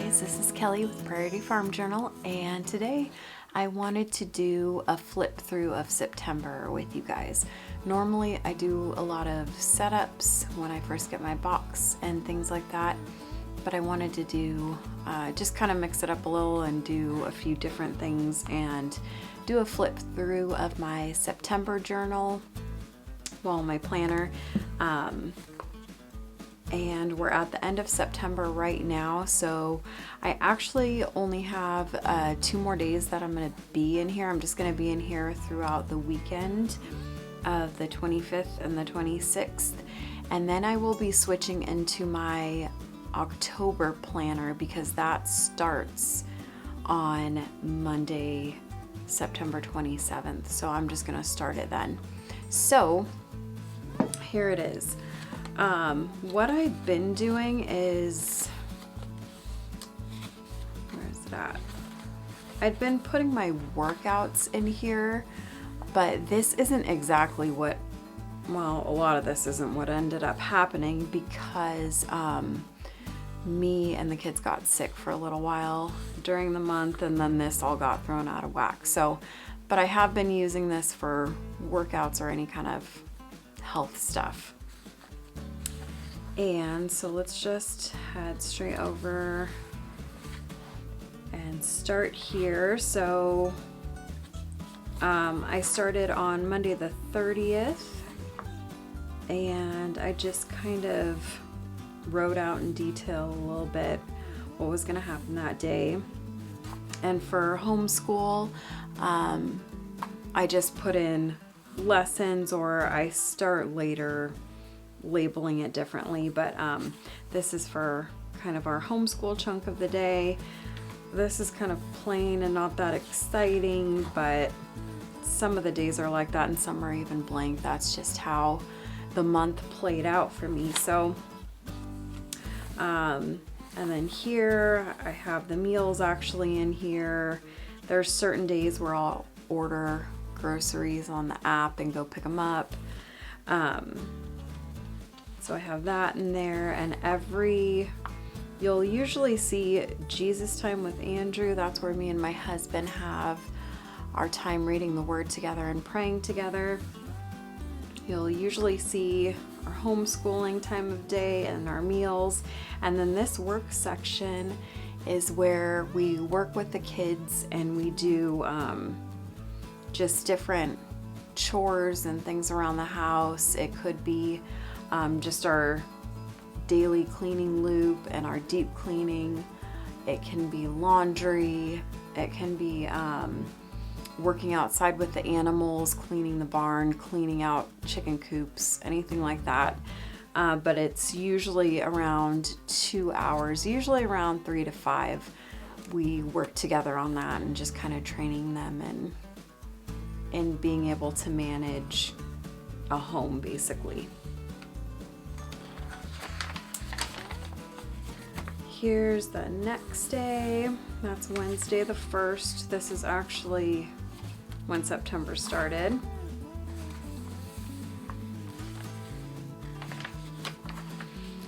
guys, this is Kelly with Priority Farm Journal, and today I wanted to do a flip through of September with you guys. Normally I do a lot of setups when I first get my box and things like that, but I wanted to do just kind of mix it up a little and do a few different things and do a flip through of my September journal, well, my planner. And we're at the end of September right now, so I actually only have 2 more days that I'm going to be in here. I'm just going to be in here throughout the weekend of the 25th and the 26th, and then I will be switching into my October planner because that starts on Monday, September 27th, so I'm just going to start it then. So here it is. What I've been doing is, where is it at? I'd been putting my workouts in here, but this isn't exactly what, well, a lot of this isn't what ended up happening because me and the kids got sick for a little while during the month, and then this all got thrown out of whack. So, but I have been using this for workouts or any kind of health stuff. And so let's just head straight over and start here. So I started on Monday the 30th, and I just kind of wrote out in detail a little bit what was going to happen that day. And for homeschool, I just put in lessons, or I start later labeling it differently, but this is for kind of our homeschool chunk of the day. This is kind of plain and not that exciting, but some of the days are like that and some are even blank. That's just how the month played out for me. So and then here I have the meals actually in here. There's certain days where I'll order groceries on the app and go pick them up. So I have that in there, and you'll usually see Jesus time with Andrew. That's where me and my husband have our time reading the Word together and praying together. You'll usually see our homeschooling time of day and our meals. And then this work section is where we work with the kids and we do just different chores and things around the house. It could be just our daily cleaning loop and our deep cleaning. It can be laundry. It can be working outside with the animals, cleaning the barn, cleaning out chicken coops, anything like that. But it's usually around 2 hours, usually around 3 to 5. We work together on that and just kind of training them and being able to manage a home basically. Here's the next day. That's Wednesday the 1st. This is actually when September started.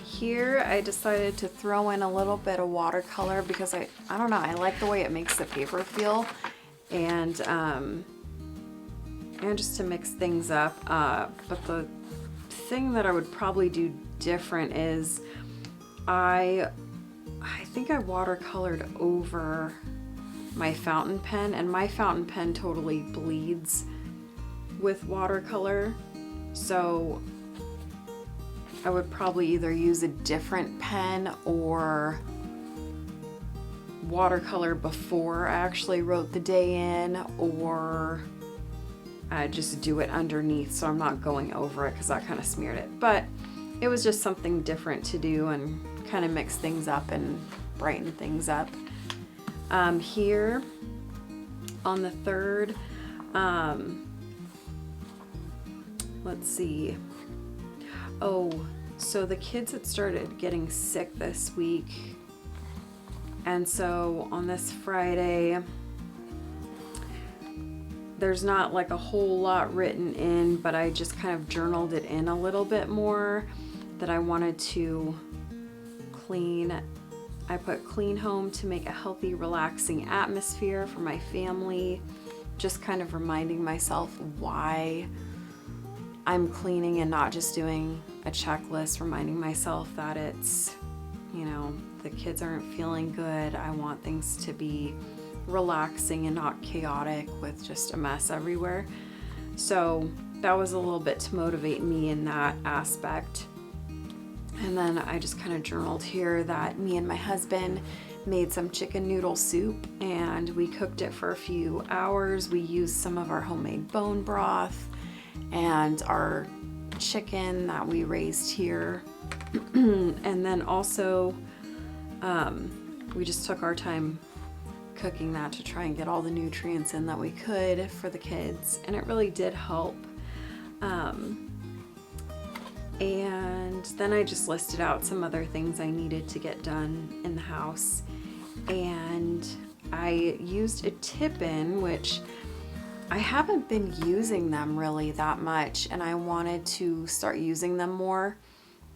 Here I decided to throw in a little bit of watercolor because I don't know, I like the way it makes the paper feel, and just to mix things up. But the thing that I would probably do different is I think I watercolored over my fountain pen, and my fountain pen totally bleeds with watercolor. So I would probably either use a different pen or watercolor before I actually wrote the day in, or just do it underneath so I'm not going over it because that kind of smeared it. But it was just something different to do and kind of mix things up and brighten things up. Here on the 3rd, let's see. Oh, so the kids had started getting sick this week, and so on this Friday there's not like a whole lot written in, but I just kind of journaled it in a little bit more that I wanted to clean I put clean home to make a healthy, relaxing atmosphere for my family. Just kind of reminding myself why I'm cleaning and not just doing a checklist, reminding myself that it's, you know, the kids aren't feeling good. I want things to be relaxing and not chaotic with just a mess everywhere. So that was a little bit to motivate me in that aspect. And then I just kind of journaled here that me and my husband made some chicken noodle soup and we cooked it for a few hours. We used some of our homemade bone broth and our chicken that we raised here. And then also we just took our time cooking that to try and get all the nutrients in that we could for the kids, and it really did help. And then I just listed out some other things I needed to get done in the house, and I used a tip-in, which I haven't been using them really that much, and I wanted to start using them more.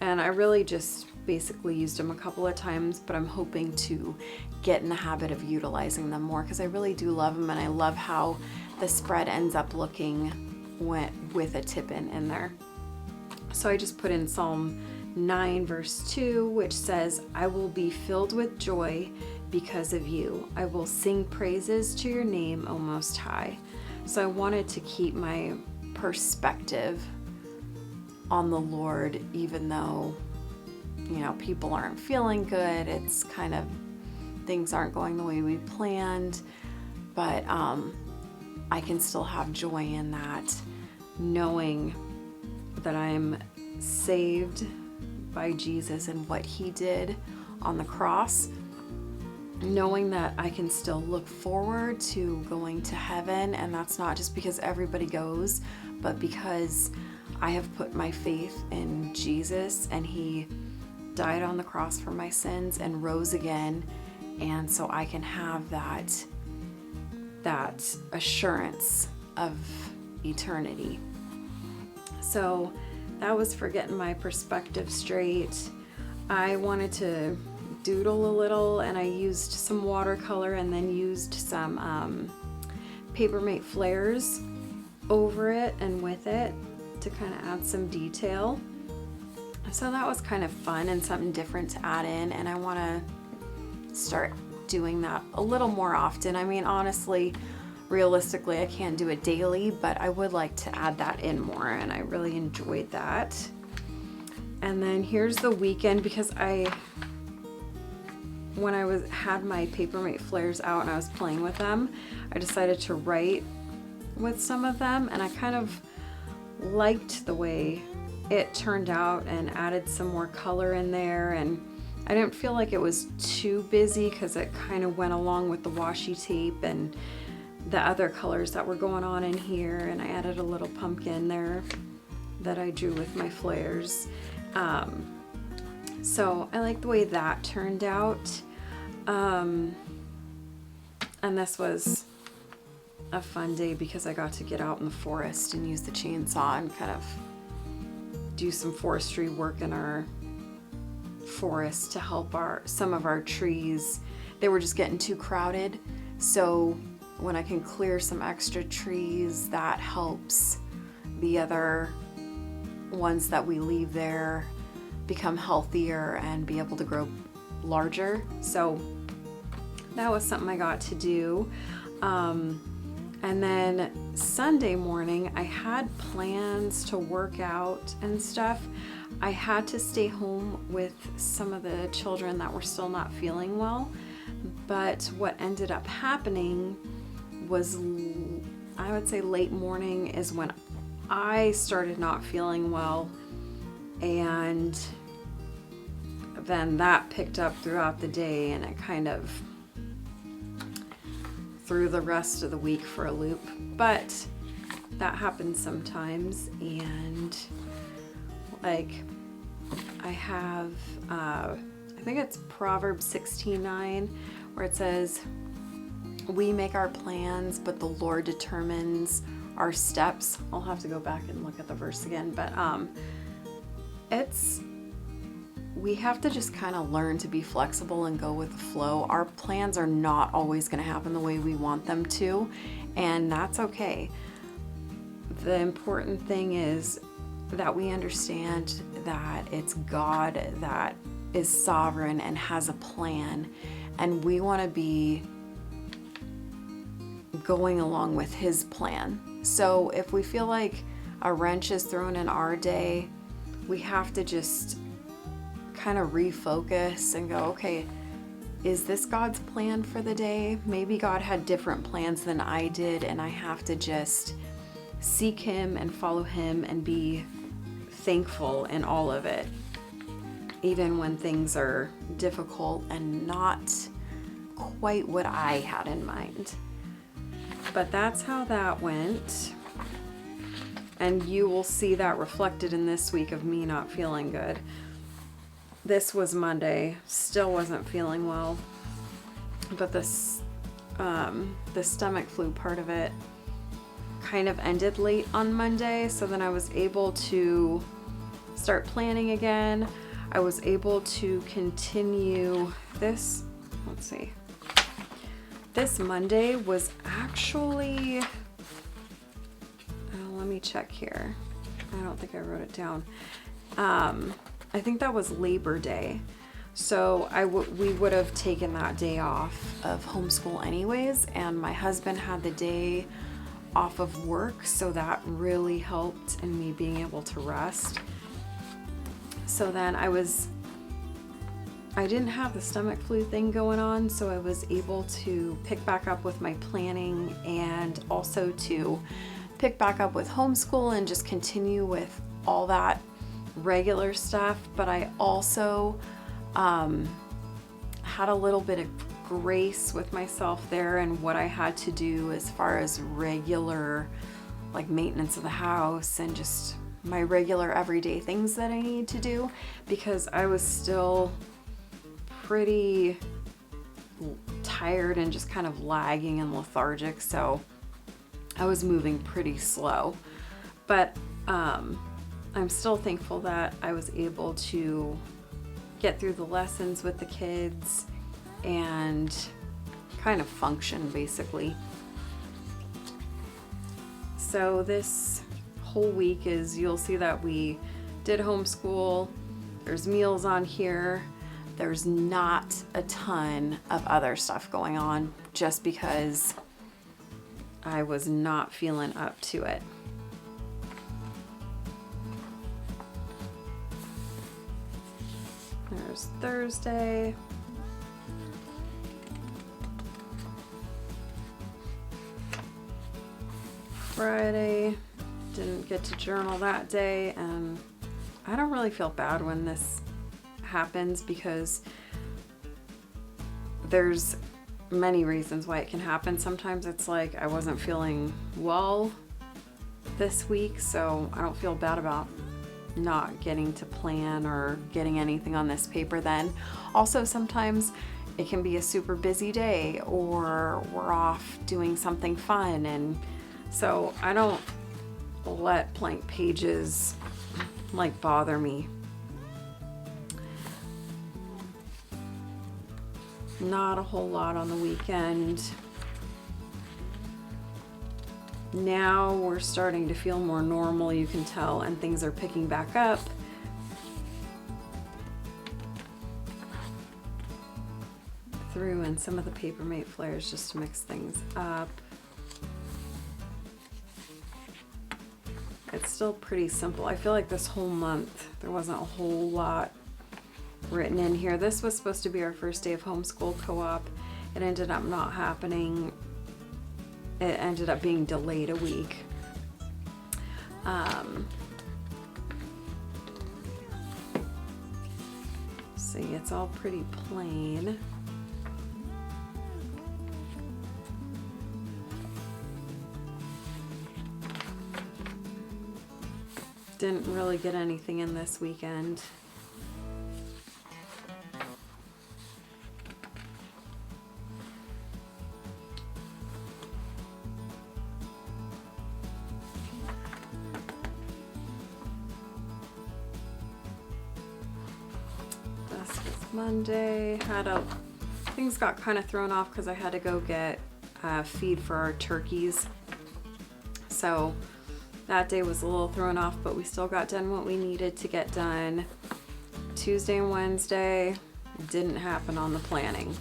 And I really just basically used them a couple of times, but I'm hoping to get in the habit of utilizing them more because I really do love them, and I love how the spread ends up looking with a tip-in there. So I just put in Psalm 9 verse 2, which says, I will be filled with joy because of you. I will sing praises to your name, O Most High. So I wanted to keep my perspective on the Lord, even though, you know, people aren't feeling good. It's kind of, things aren't going the way we planned, but I can still have joy in that, knowing that I'm saved by Jesus and what he did on the cross, knowing that I can still look forward to going to heaven. And that's not just because everybody goes, but because I have put my faith in Jesus, and he died on the cross for my sins and rose again. And so I can have that assurance of eternity. So that was for getting my perspective straight. I wanted to doodle a little, and I used some watercolor and then used some PaperMate Flairs over it and with it to kind of add some detail. So that was kind of fun and something different to add in, and I want to start doing that a little more often. I mean, honestly, realistically, I can't do it daily, but I would like to add that in more, and I really enjoyed that. And then here's the weekend, because when I had my PaperMate Flairs out and I was playing with them, I decided to write with some of them, and I kind of liked the way it turned out and added some more color in there, and I didn't feel like it was too busy because it kind of went along with the washi tape and the other colors that were going on in here. And I added a little pumpkin there that I drew with my Flairs. So I like the way that turned out. And this was a fun day because I got to get out in the forest and use the chainsaw and kind of do some forestry work in our forest to help some of our trees. They were just getting too crowded. So when I can clear some extra trees, that helps the other ones that we leave there become healthier and be able to grow larger. So that was something I got to do. And then Sunday morning, I had plans to work out and stuff. I had to stay home with some of the children that were still not feeling well. But what ended up happening was, I would say late morning is when I started not feeling well. And then that picked up throughout the day, and it kind of threw the rest of the week for a loop. But that happens sometimes. And like I have, I think it's Proverbs 16:9, where it says, we make our plans, but the Lord determines our steps. I'll have to go back and look at the verse again, but it's we have to just kind of learn to be flexible and go with the flow. Our plans are not always going to happen the way we want them to, and that's okay. The important thing is that we understand that it's God that is sovereign and has a plan, and we want to be going along with his plan. So if we feel like a wrench is thrown in our day, we have to just kind of refocus and go, okay, is this God's plan for the day? Maybe God had different plans than I did, and I have to just seek him and follow him and be thankful in all of it, even when things are difficult and not quite what I had in mind. But that's how that went. And you will see that reflected in this week of me not feeling good. This was Monday, still wasn't feeling well, but the stomach flu part of it kind of ended late on Monday, so then I was able to start planning again. I was able to continue this, let's see, this Monday was actually, let me check here. I don't think I wrote it down. I think that was Labor Day. So we would have taken that day off of homeschool anyways, and my husband had the day off of work, so that really helped in me being able to rest. So then I didn't have the stomach flu thing going on, so I was able to pick back up with my planning and also to pick back up with homeschool and just continue with all that regular stuff. But I also had a little bit of grace with myself there and what I had to do as far as regular like maintenance of the house and just my regular everyday things that I need to do, because I was still pretty tired and just kind of lagging and lethargic, so I was moving pretty slow. But I'm still thankful that I was able to get through the lessons with the kids and kind of function basically. So this whole week is, you'll see that we did homeschool. There's meals on here. There's not a ton of other stuff going on just because I was not feeling up to it. There's Thursday. Friday, didn't get to journal that day, and I don't really feel bad when this happens because there's many reasons why it can happen. Sometimes it's like I wasn't feeling well this week, so I don't feel bad about not getting to plan or getting anything on this paper then. Also, sometimes it can be a super busy day or we're off doing something fun, and so I don't let blank pages like bother me. Not a whole lot on the weekend. Now we're starting to feel more normal, you can tell, and things are picking back up. Threw in some of the PaperMate Flairs just to mix things up. It's still pretty simple. I feel like this whole month there wasn't a whole lot written in here. This was supposed to be our first day of homeschool co-op. It ended up not happening. It ended up being delayed a week. See, it's all pretty plain. Didn't really get anything in this weekend. last was Monday. Things got kind of thrown off because I had to go get feed for our turkeys. So that day was a little thrown off, but we still got done what we needed to get done. Tuesday and Wednesday didn't happen on the planning,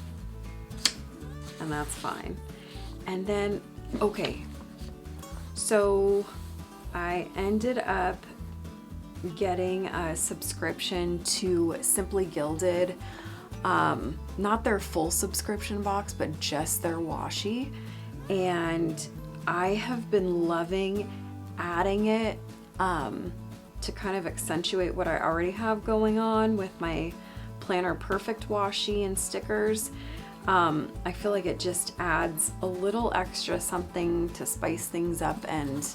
and that's fine. And then, okay, so I ended up getting a subscription to Simply Gilded, not their full subscription box, but just their washi, and I have been loving adding it to kind of accentuate what I already have going on with my Planner Perfect washi and stickers. I feel like it just adds a little extra something to spice things up, and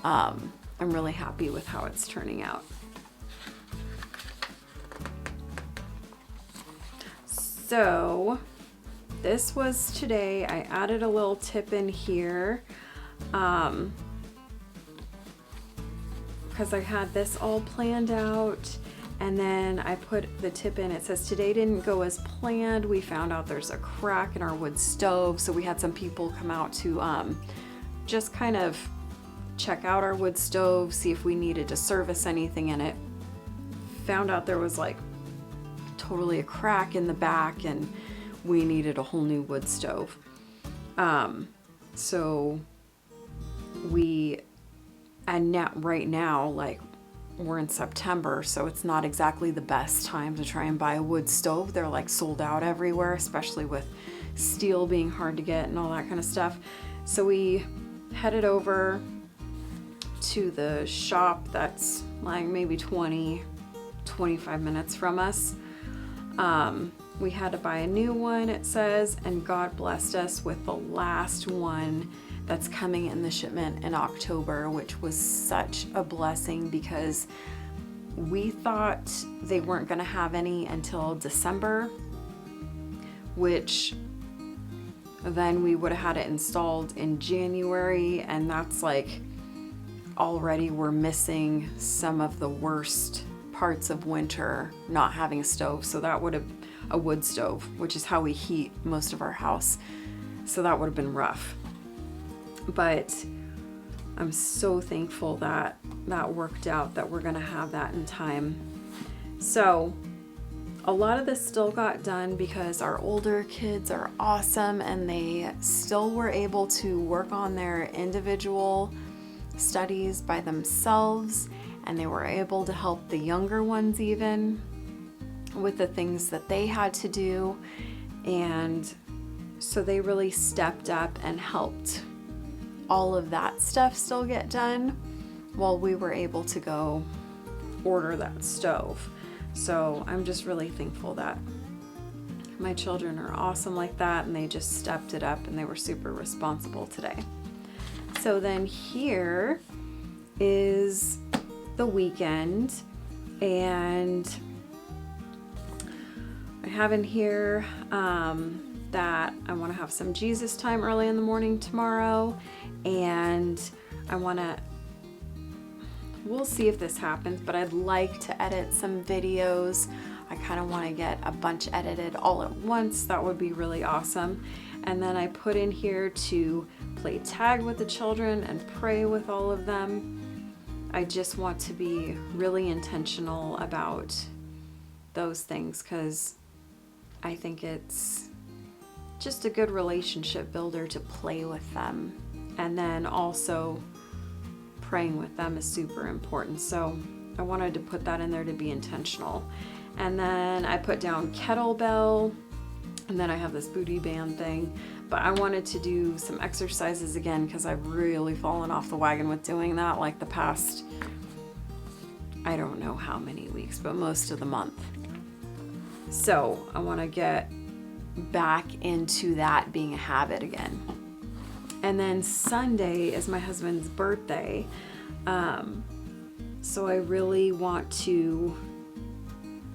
I'm really happy with how it's turning out. So this was today. I added a little tip in here because I had this all planned out, and then I put the tip in. It says today didn't go as planned. We found out there's a crack in our wood stove, so we had some people come out to just kind of check out our wood stove, see if we needed to service anything in it. Found out there was like totally a crack in the back, and we needed a whole new wood stove. So right now, like, we're in September, so it's not exactly the best time to try and buy a wood stove. They're like sold out everywhere, especially with steel being hard to get and all that kind of stuff. So we headed over to the shop that's like maybe 20-25 minutes from us. We had to buy a new one, it says, and God blessed us with the last one that's coming in the shipment in October, which was such a blessing because we thought they weren't going to have any until December, which then we would have had it installed in January, and that's like already we're missing some of the worst parts of winter not having a stove. So that would have a wood stove, which is how we heat most of our house. So that would have been rough. But I'm so thankful that that worked out, that we're gonna have that in time. So a lot of this still got done because our older kids are awesome, and they still were able to work on their individual studies by themselves, and they were able to help the younger ones even with the things that they had to do. And so they really stepped up and helped all of that stuff still get done while we were able to go order that stove. So I'm just really thankful that my children are awesome like that, and they just stepped it up, and they were super responsible today. So then here is the weekend, and I have in here that I want to have some Jesus time early in the morning tomorrow, and we'll see if this happens, but I'd like to edit some videos. I kind of want to get a bunch edited all at once. That would be really awesome. And then I put in here to play tag with the children and pray with all of them. I just want to be really intentional about those things because I think it's just a good relationship builder to play with them. And then also praying with them is super important. So I wanted to put that in there to be intentional. And then I put down kettlebell, and then I have this booty band thing. But I wanted to do some exercises again because I've really fallen off the wagon with doing that like the past, I don't know how many weeks, but most of the month. So I want to get back into that being a habit again. And then Sunday is my husband's birthday. So I really want to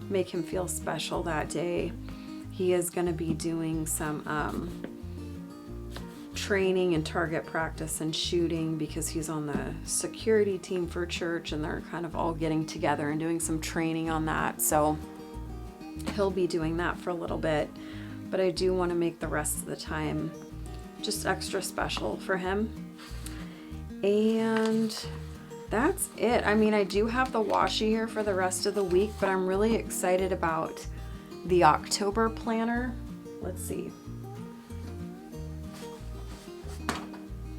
make him feel special that day. He is going to be doing some training and target practice and shooting because he's on the security team for church, and they're kind of all getting together and doing some training on that. So he'll be doing that for a little bit, but I do want to make the rest of the time just extra special for him. And that's it. I mean, I do have the washi here for the rest of the week, but I'm really excited about the October planner. Let's see.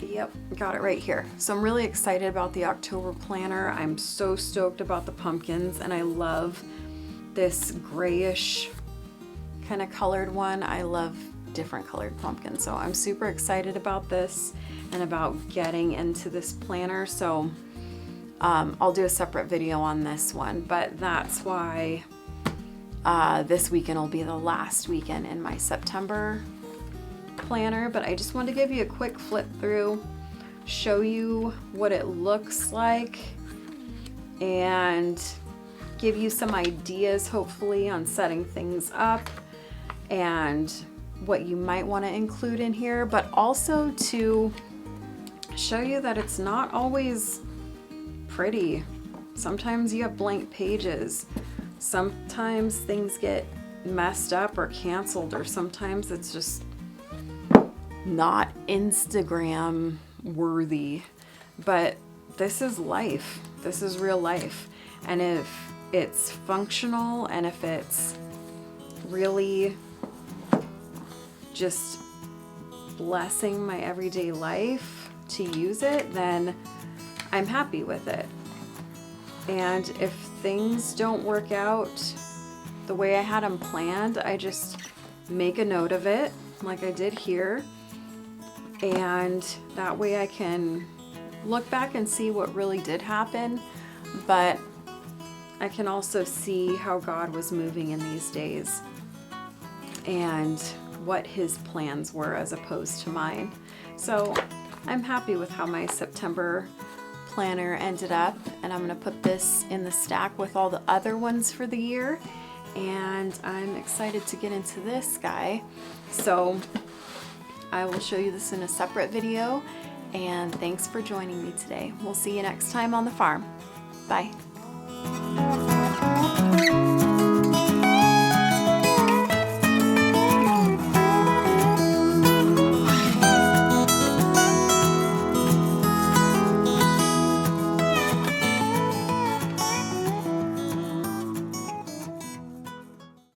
Yep, got it right here. So I'm really excited about the October planner. I'm so stoked about the pumpkins, and I love this grayish kind of colored one. I love different colored pumpkins, so I'm super excited about this and about getting into this planner. So I'll do a separate video on this one, but that's why this weekend will be the last weekend in my September planner. But I just wanted to give you a quick flip through, show you what it looks like, and give you some ideas hopefully on setting things up and what you might want to include in here, but also to show you that it's not always pretty. Sometimes you have blank pages. Sometimes things get messed up or canceled, or sometimes it's just not Instagram worthy. But this is life. This is real life. And if it's functional and if it's really just blessing my everyday life to use it, then I'm happy with it. And if things don't work out the way I had them planned, I just make a note of it like I did here, and that way I can look back and see what really did happen, but I can also see how God was moving in these days and what his plans were as opposed to mine. So I'm happy with how my September planner ended up, and I'm going to put this in the stack with all the other ones for the year, and I'm excited to get into this guy. So I will show you this in a separate video, and thanks for joining me today. We'll see you next time on the farm. Bye.